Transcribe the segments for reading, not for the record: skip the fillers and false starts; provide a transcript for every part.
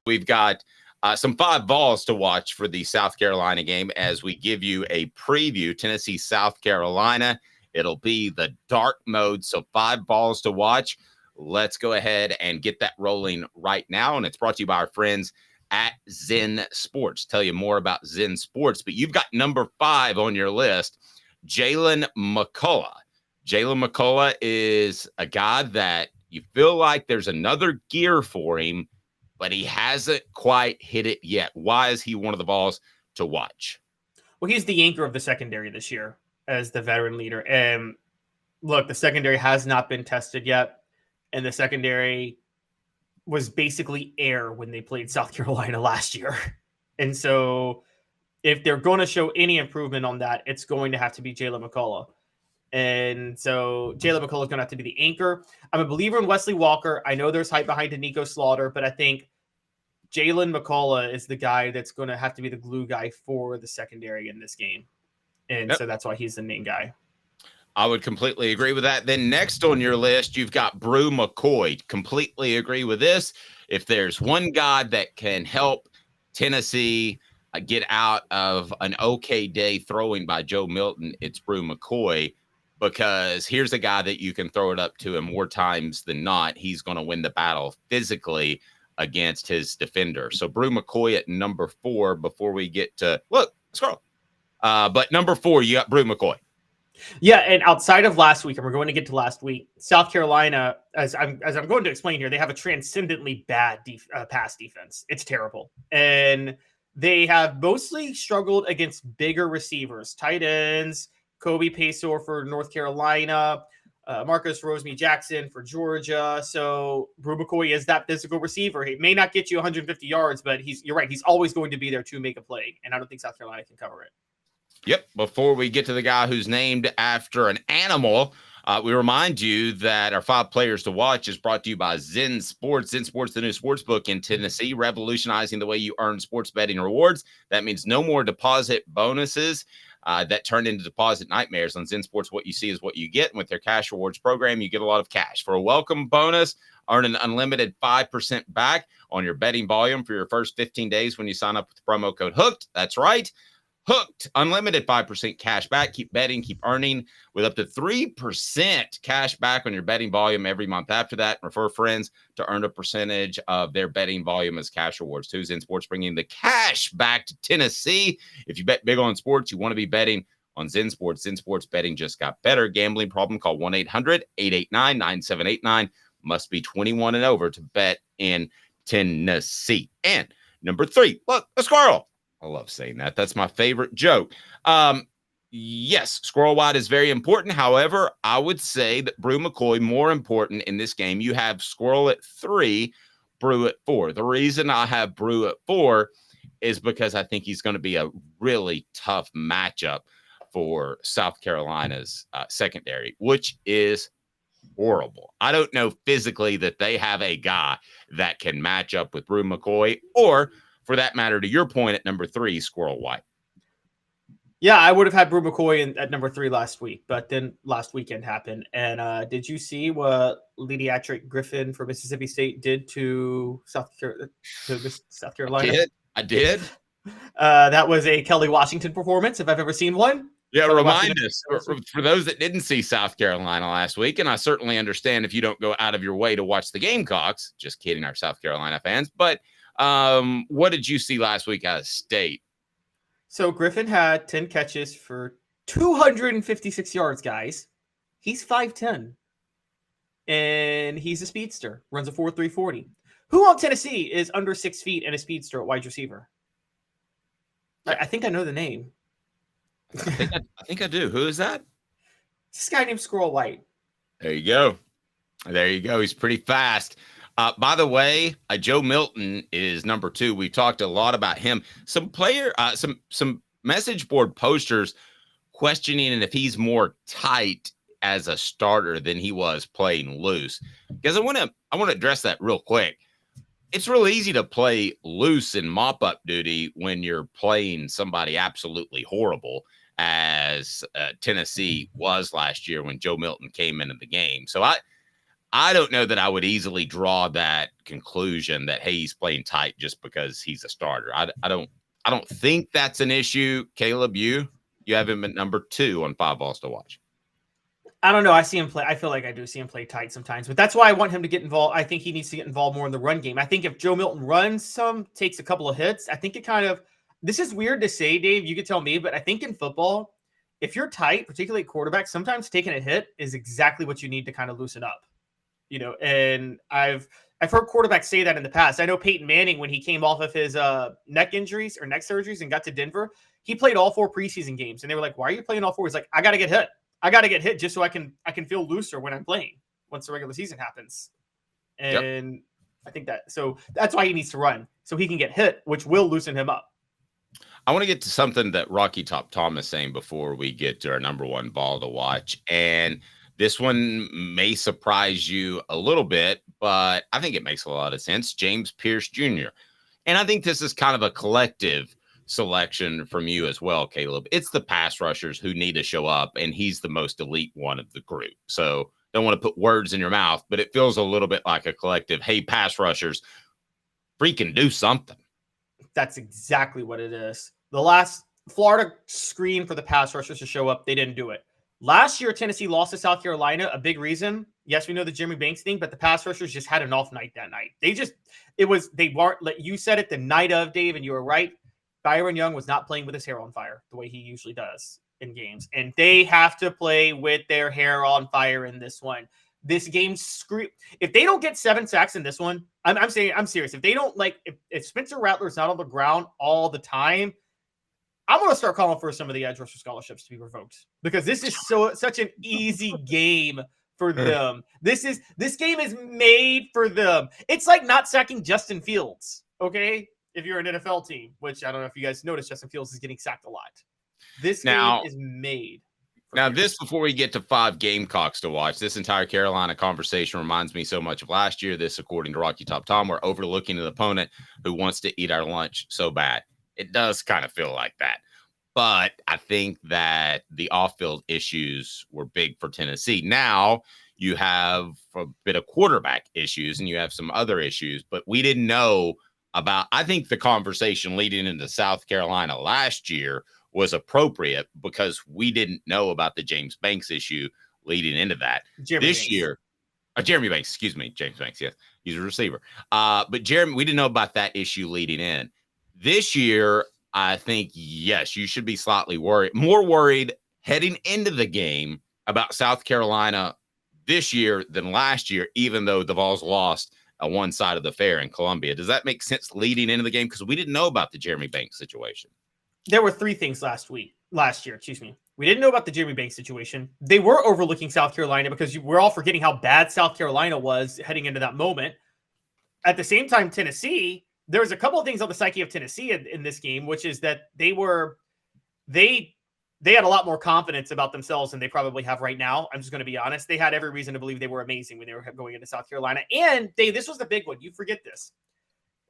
We've got some 5 Vols to watch for the South Carolina game as we give you a preview. Tennessee, South Carolina. It'll be the dark mode, so 5 Vols to watch. Let's go ahead and get that rolling right now, and it's brought to you by our friends at Zen Sports. Tell you more about Zen Sports, but you've got number 5 on your list, Jalen McCullough. Jalen McCullough is a guy that you feel like there's another gear for him, but he hasn't quite hit it yet. Why is he one of the Vols to watch? Well, he's the anchor of the secondary this year as the veteran leader. And look, the secondary has not been tested yet. And the secondary was basically air when they played South Carolina last year. And so if they're going to show any improvement on that, it's going to have to be Jalen McCullough. And so Jalen McCullough is going to have to be the anchor. I'm a believer in Wesley Walker. I know there's hype behind Nico Slaughter, but I think Jalen McCullough is the guy that's going to have to be the glue guy for the secondary in this game. And so that's why he's the main guy. I would completely agree with that. Then next on your list, you've got Brew McCoy. Completely agree with this. If there's one guy that can help Tennessee get out of an okay day throwing by Joe Milton, it's Brew McCoy, because here's a guy that you can throw it up to him more times than not. He's going to win the battle physically against his defender. So Brew McCoy at number 4 before we get to, look, scroll. But number 4, you got Brew McCoy. Yeah, and outside of last week, and we're going to get to last week, South Carolina, as I'm going to explain here, they have a transcendently bad pass defense. It's terrible. And they have mostly struggled against bigger receivers, tight ends, Kobe Paysour for North Carolina, Marcus Rosemy-Jackson for Georgia. So Brew McCoy is that physical receiver. He may not get you 150 yards, but you're right. He's always going to be there to make a play. And I don't think South Carolina can cover it. Yep. Before we get to the guy who's named after an animal, we remind you that our 5 players to watch is brought to you by Zen Sports. Zen Sports, the new sports book in Tennessee, revolutionizing the way you earn sports betting rewards. That means no more deposit bonuses that turn into deposit nightmares. On Zen Sports, what you see is what you get. And with their cash rewards program, you get a lot of cash. For a welcome bonus, earn an unlimited 5% back on your betting volume for your first 15 days when you sign up with the promo code HOOKED. That's right. Hooked, unlimited 5% cash back. Keep betting, keep earning with up to 3% cash back on your betting volume every month after that. Refer friends to earn a percentage of their betting volume as cash rewards. Too, Zen Sports bringing the cash back to Tennessee. If you bet big on sports, you want to be betting on Zen Sports. Zen Sports betting just got better. Gambling problem, call 1-800-889-9789. Must be 21 and over to bet in Tennessee. And number 3, look, a squirrel. I love saying that. That's my favorite joke. Yes, squirrel wide is very important. However, I would say that Brew McCoy more important in this game. You have squirrel at 3, Brew at 4. The reason I have Brew at 4 is because I think he's going to be a really tough matchup for South Carolina's secondary, which is horrible. I don't know physically that they have a guy that can match up with Brew McCoy, or for that matter, to your point at number 3, Squirrel White. Yeah, I would have had Brew McCoy at number 3 last week, but then last weekend happened. And did you see what Pediatric Griffin for Mississippi State did to South Carolina? I did. That was a Kelly Washington performance, if I've ever seen one. Yeah, remind us, for those that didn't see South Carolina last week, and I certainly understand if you don't go out of your way to watch the Gamecocks. Just kidding, our South Carolina fans. But what did you see last week out of state? So Griffin had 10 catches for 256 yards, guys. He's 5'10", and he's a speedster, runs a 4.3 40. Who on Tennessee is under 6 feet and a speedster at wide receiver? I think I know the name. I think I do. Who is that? This guy named Squirrel White. There you go. He's pretty fast. By the way, Joe Milton is number 2. We talked a lot about him. Some message board posters questioning if he's more tight as a starter than he was playing loose. Because I want to address that real quick. It's real easy to play loose in mop-up duty when you're playing somebody absolutely horrible, as Tennessee was last year when Joe Milton came into the game. So I don't know that I would easily draw that conclusion that, hey, he's playing tight just because he's a starter. I don't think that's an issue. Caleb, you have him at number 2 on 5 balls to watch. I don't know. I see him play. I feel like I do see him play tight sometimes, but that's why I want him to get involved. I think he needs to get involved more in the run game. I think if Joe Milton runs some, takes a couple of hits, I think it kind of, this is weird to say, Dave, you could tell me, but I think in football, if you're tight, particularly at quarterback, sometimes taking a hit is exactly what you need to kind of loosen up, and I've heard quarterbacks say that in the past. I know Peyton Manning, when he came off of his neck injuries or neck surgeries and got to Denver, he played all 4 preseason games. And they were like, why are you playing all 4? He's like, I got to get hit. I got to get hit just so I can feel looser when I'm playing once the regular season happens. And yep. I think so that's why he needs to run so he can get hit, which will loosen him up. I want to get to something that Rocky Top Tom is saying before we get to our number 1 ball to watch. And this one may surprise you a little bit, but I think it makes a lot of sense. James Pierce Jr. And I think this is kind of a collective selection from you as well, Caleb. It's the pass rushers who need to show up, and he's the most elite one of the group. So don't want to put words in your mouth, but it feels a little bit like a collective, hey, pass rushers, freaking do something. That's exactly what it is. The last Florida screen for the pass rushers to show up, they didn't do it. Last year, Tennessee lost to South Carolina. A big reason, yes, we know the Jeremy Banks thing, but the pass rushers just had an off night that night. They weren't, you said it the night of, Dave, and you were right. Byron Young was not playing with his hair on fire the way he usually does in games. And they have to play with their hair on fire in this one. This game, if they don't get 7 sacks in this one, I'm serious. If they don't, if Spencer Rattler's not on the ground all the time, I'm going to start calling for some of the edge rusher scholarships to be revoked, because this is such an easy game for them. This game is made for them. It's like not sacking Justin Fields, okay? If you're an NFL team, which I don't know if you guys noticed, Justin Fields is getting sacked a lot. This game is made. Now, this, before we get to 5 Gamecocks to watch, this entire Carolina conversation reminds me so much of last year. This, according to Rocky Top Tom, we're overlooking an opponent who wants to eat our lunch so bad. It does kind of feel like that. But I think that the off-field issues were big for Tennessee. Now you have a bit of quarterback issues and you have some other issues, but we didn't know about, I think the conversation leading into South Carolina last year was appropriate because we didn't know about the James Banks issue leading into that. Jeremy Banks, excuse me, James Banks, yes, he's a receiver. But Jeremy, we didn't know about that issue leading in. This year, I think, yes, you should be slightly more worried heading into the game about South Carolina this year than last year, even though the Vols lost one side of the fair in Columbia. Does that make sense leading into the game? Because we didn't know about the Jeremy Banks situation. There were 3 things last year. We didn't know about the Jeremy Banks situation. They were overlooking South Carolina because we're all forgetting how bad South Carolina was heading into that moment. At the same time, Tennessee, there was a couple of things on the psyche of Tennessee in this game, which is that they had a lot more confidence about themselves than they probably have right now. I'm just going to be honest. They had every reason to believe they were amazing when they were going into South Carolina. And this was the big one. You forget this.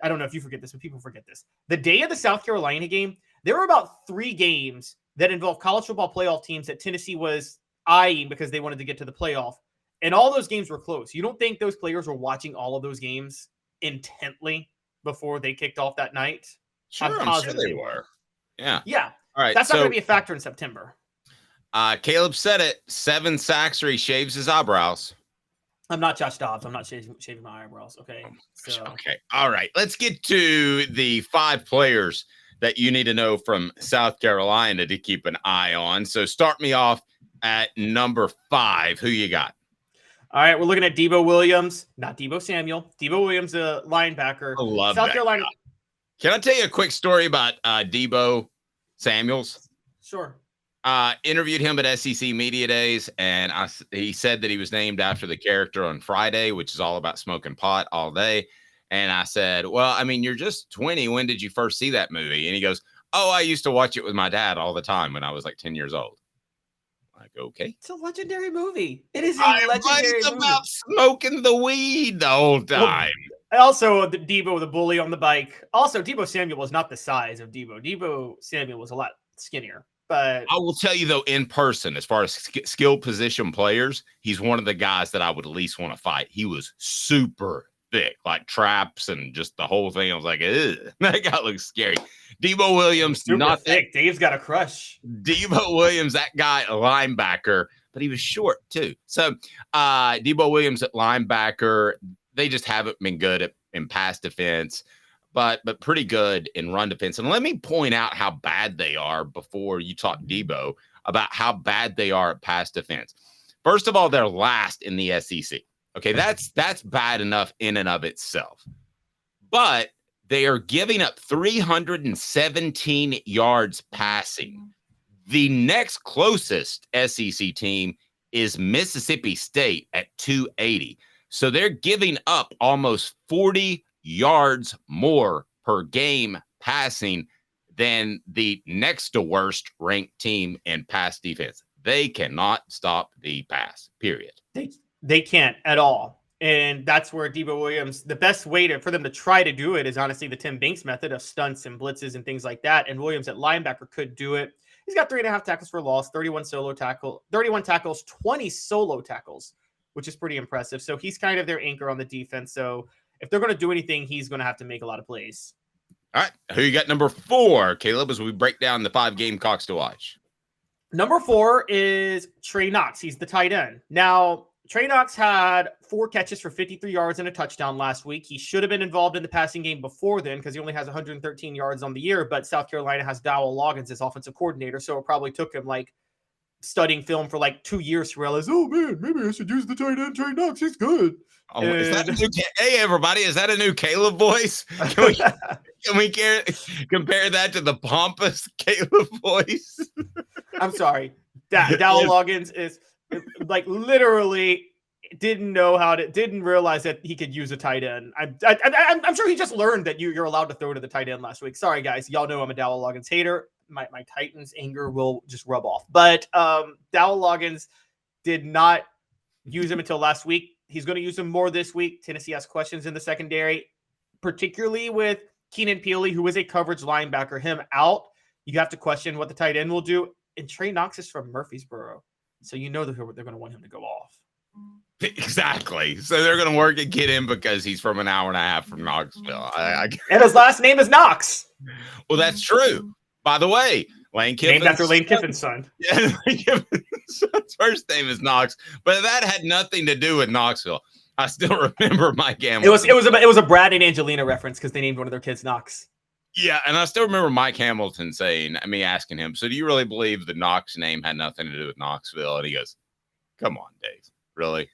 I don't know if you forget this, but people forget this. The day of the South Carolina game, there were about 3 games that involved college football playoff teams that Tennessee was eyeing because they wanted to get to the playoff. And all those games were close. You don't think those players were watching all of those games intently before they kicked off that night? Sure, I'm sure they were. Yeah. Yeah. All right. That's not going to be a factor in September. Caleb said it. 7 sacks or he shaves his eyebrows. I'm not Josh Dobbs. I'm not shaving my eyebrows. Okay. So. Okay. All right. Let's get to the 5 players that you need to know from South Carolina to keep an eye on. So start me off at number 5. Who you got? All right, we're looking at Debo Williams, not Debo Samuel. Debo Williams, a linebacker. I love South that Carolina. guy. Can I tell you a quick story about Debo Samuels? Sure. Interviewed him at SEC Media Days, and he said that he was named after the character on Friday, which is all about smoking pot all day. And I said, well, I mean, you're just 20. When did you first see that movie? And he goes, oh, I used to watch it with my dad all the time when I was like 10 years old. Like, okay. It's a legendary movie. It is a legendary movie. About smoking the weed the whole time. Well, also, Debo, the bully on the bike. Also, Debo Samuel was not the size of Debo. Debo Samuel was a lot skinnier. But I will tell you, though, in person, as far as skill position players, he's one of the guys that I would at least want to fight. He was super thick, like traps and just the whole thing. I was like, ugh, that guy looks scary. Debo Williams, super not thick. Dave's got a crush. Debo Williams, that guy, a linebacker, but he was short too. So Debo Williams at linebacker, they just haven't been good in pass defense, but pretty good in run defense. And let me point out how bad they are before you talk Debo about how bad they are at pass defense. First of all, they're last in the SEC. Okay, that's bad enough in and of itself. But they are giving up 317 yards passing. The next closest SEC team is Mississippi State at 280. So they're giving up almost 40 yards more per game passing than the next to worst ranked team in pass defense. They cannot stop the pass, period. They can't at all. And that's where Debo Williams, the best way for them to try to do it is honestly the Tim Banks method of stunts and blitzes and things like that. And Williams at linebacker could do it. He's got 3.5 tackles for loss, 31 tackles, 20 solo tackles, which is pretty impressive. So he's kind of their anchor on the defense. So if they're going to do anything, he's going to have to make a lot of plays. All right. Who you got number 4, Caleb, as we break down the 5 Gamecocks to watch? Number 4 is Trey Knox. He's the tight end. Now, Trey Knox had 4 catches for 53 yards and a touchdown last week. He should have been involved in the passing game before then because he only has 113 yards on the year, but South Carolina has Dowell Loggins as offensive coordinator, so it probably took him like studying film for like 2 years to realize, oh man, maybe I should use the tight end Trey Knox. He's good. Oh, is that a new, hey, everybody, is that a new Caleb voice? Can we compare that to the pompous Caleb voice? I'm sorry. Dowell Loggins is like literally didn't realize that he could use a tight end. I'm sure he just learned that you're allowed to throw to the tight end last week. Sorry, guys. Y'all know I'm a Dowell Loggins hater. My Titans anger will just rub off. But Dowell Loggins did not use him until last week. He's going to use him more this week. Tennessee has questions in the secondary, particularly with Keenan Peely, who is a coverage linebacker. Him out, you have to question what the tight end will do. And Trey Knox is from Murfreesboro, so you know that they're going to want him to go off. Exactly. So they're going to work and get him because he's from an hour and a half from Knoxville. And his last name is Knox. Well, that's true. By the way, Lane Kiffin's named after Lane Kiffin's son. Yeah, Lane Kiffin's son's first name is Knox, but that had nothing to do with Knoxville. I still remember Mike Hamilton. It was a Brad and Angelina reference because they named one of their kids Knox. Yeah, and I still remember Mike Hamilton asking him, so do you really believe the Knox name had nothing to do with Knoxville? And he goes, come on, Dave, really?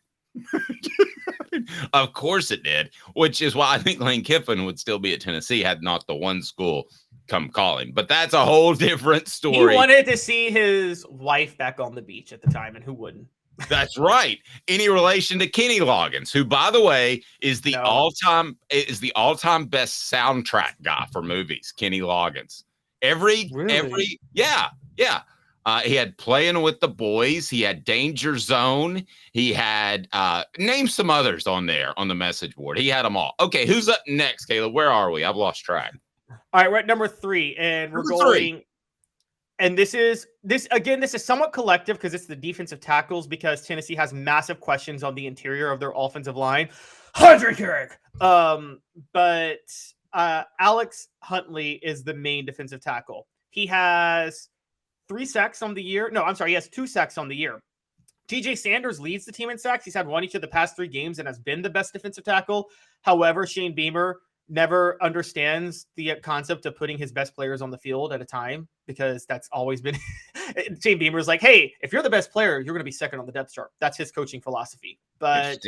Of course it did, which is why I think Lane Kiffin would still be at Tennessee had not the one school come calling. But that's a whole different story. He wanted to see his wife back on the beach at the time, and who wouldn't? That's right. Any relation to Kenny Loggins, who, by the way, is the all-time best soundtrack guy for movies. Kenny Loggins. Every yeah. He had Playing with the Boys. He had Danger Zone. He had name some others on there on the message board. He had them all. Okay, who's up next, Caleb? Where are we? I've lost track. All right, we're at number 3, and we're going. And this is somewhat collective because it's the defensive tackles because Tennessee has massive questions on the interior of their offensive line. But Alex Huntley is the main defensive tackle. He has 3 sacks on the year. No, I'm sorry. He has 2 sacks on the year. TJ Sanders leads the team in sacks. He's had 1 each of the past 3 games and has been the best defensive tackle. However, Shane Beamer never understands the concept of putting his best players on the field at a time because that's always been Shane Beamer's like, hey, if you're the best player, you're going to be second on the depth chart. That's his coaching philosophy. But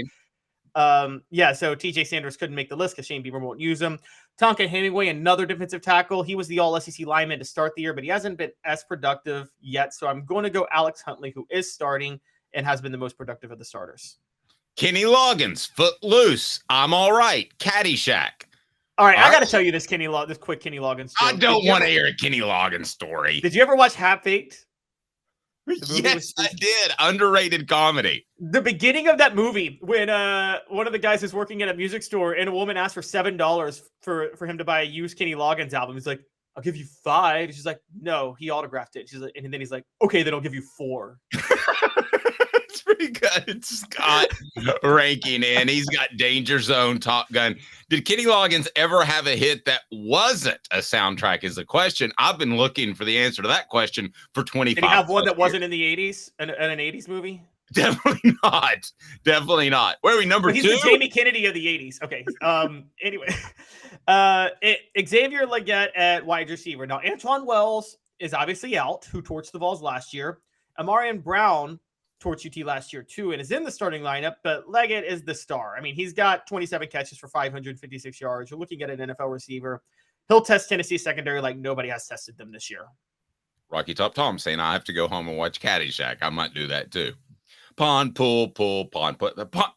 so TJ Sanders couldn't make the list because Shane Beamer won't use him. Tonka Hemingway, another defensive tackle. He was the all SEC lineman to start the year, but he hasn't been as productive yet. So I'm going to go Alex Huntley, who is starting and has been the most productive of the starters. Kenny Loggins, Footloose, I'm all right, Caddyshack. All right, I got to tell you this quick Kenny Loggins story. I don't want to hear a Kenny Loggins story. Did you ever watch Half Baked? Yes, I did. Underrated comedy. The beginning of that movie, when one of the guys is working at a music store and a woman asked for $7 for him to buy a used Kenny Loggins album. He's like, I'll give you 5. She's like, no, he autographed it. She's like, and then he's like, okay, then I'll give you 4. It's pretty good. Scott ranking in. He's got Danger Zone, Top Gun. Did Kenny Loggins ever have a hit that wasn't a soundtrack is the question. I've been looking for the answer to that question for 25 Did he have one that years. wasn't in the 80s, an 80s movie? Definitely not. Definitely not. Where are we, number 2? He's the Jamie Kennedy of the 80s. Okay. Anyway, Xavier Legette at wide receiver. Now, Antoine Wells is obviously out, who torched the Vols last year. Amarian Brown torched UT last year too, and is in the starting lineup, but Leggett is the star. I mean, he's got 27 catches for 556 yards. You're looking at an NFL receiver. He'll test Tennessee secondary like nobody has tested them this year. Rocky Top Tom saying I have to go home and watch Caddyshack. I might do that too. Pond, pool, pond.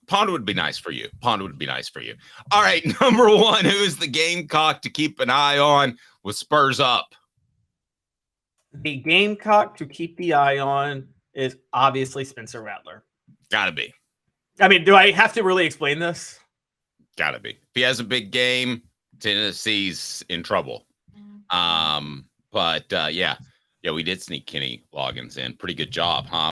Pond would be nice for you. Pond would be nice for you. All right, number 1, who is the Gamecock to keep an eye on with Spurs up? The Gamecock to keep the eye on is obviously Spencer Rattler. Gotta be. I mean, do I have to really explain this? Gotta be. If he has a big game, Tennessee's in trouble. Yeah, we did sneak Kenny Loggins in. Pretty good job, huh?